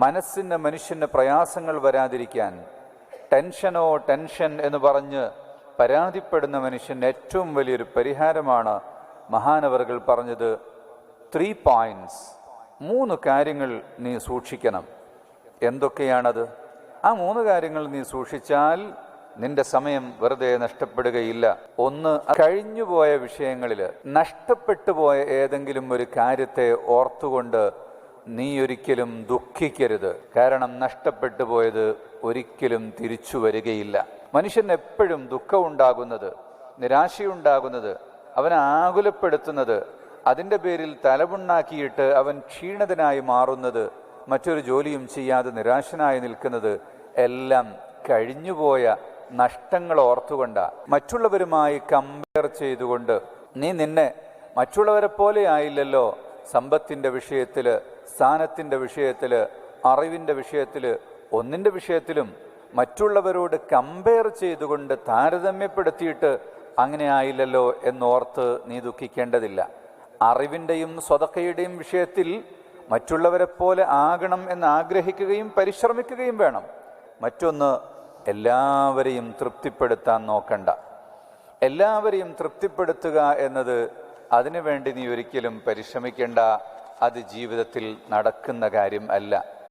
മനുഷ്യന് പ്രയാസങ്ങൾ വരാതിരിക്കാൻ ടെൻഷൻ എന്ന് പറഞ്ഞ് പരാതിപ്പെടുന്ന മനുഷ്യന് ഏറ്റവും വലിയൊരു പരിഹാരമാണ് മഹാനവറുകൾ പറഞ്ഞത് 3 പോയിന്റ്സ്, 3 കാര്യങ്ങൾ നീ സൂക്ഷിക്കണം. എന്തൊക്കെയാണത്? ആ 3 കാര്യങ്ങൾ നീ സൂക്ഷിച്ചാൽ നിന്റെ സമയം വെറുതെ നഷ്ടപ്പെടുകയില്ല. 1, കഴിഞ്ഞുപോയ വിഷയങ്ങളിൽ നഷ്ടപ്പെട്ടു പോയ ഏതെങ്കിലും ഒരു കാര്യത്തെ ഓർത്തുകൊണ്ട് നീ ഒരിക്കലും ദുഃഖിക്കരുത്. കാരണം നഷ്ടപ്പെട്ടു പോയത് ഒരിക്കലും തിരിച്ചു വരികയില്ല. മനുഷ്യന് എപ്പോഴും ദുഃഖമുണ്ടാകുന്നത്, നിരാശയുണ്ടാകുന്നത്, അവനെ ആകുലപ്പെടുത്തുന്നത്, അതിൻ്റെ പേരിൽ തലമുണ്ടാക്കിയിട്ട് അവൻ ക്ഷീണിതനായി മാറുന്നത്, മറ്റൊരു ജോലിയും ചെയ്യാതെ നിരാശനായി നിൽക്കുന്നത് എല്ലാം കഴിഞ്ഞുപോയ നഷ്ടങ്ങൾ ഓർത്തുകൊണ്ടാണ്. മറ്റുള്ളവരുമായി കമ്പയർ ചെയ്തുകൊണ്ട് നിന്നെ മറ്റുള്ളവരെ പോലെ ആയില്ലല്ലോ, സമ്പത്തിൻ്റെ വിഷയത്തിൽ, സ്ഥാനത്തിൻ്റെ വിഷയത്തിൽ, അറിവിൻ്റെ വിഷയത്തിൽ, ഒന്നിൻ്റെ വിഷയത്തിലും മറ്റുള്ളവരോട് കമ്പയർ ചെയ്തുകൊണ്ട് താരതമ്യപ്പെടുത്തിയിട്ട് അങ്ങനെ ആയില്ലല്ലോ എന്നോർത്ത് നീ ദുഃഖിക്കേണ്ടതില്ല. അറിവിൻ്റെയും സ്വതക്കയുടെയും വിഷയത്തിൽ മറ്റുള്ളവരെ പോലെ ആകണം എന്ന് ആഗ്രഹിക്കുകയും പരിശ്രമിക്കുകയും വേണം. മറ്റൊന്ന്, എല്ലാവരെയും തൃപ്തിപ്പെടുത്താൻ നോക്കണ്ട. എല്ലാവരെയും തൃപ്തിപ്പെടുത്തുക എന്നത്, അതിനുവേണ്ടി നീ ഒരിക്കലും പരിശ്രമിക്കേണ്ട. അത് ജീവിതത്തിൽ നടക്കുന്ന കാര്യം അല്ല.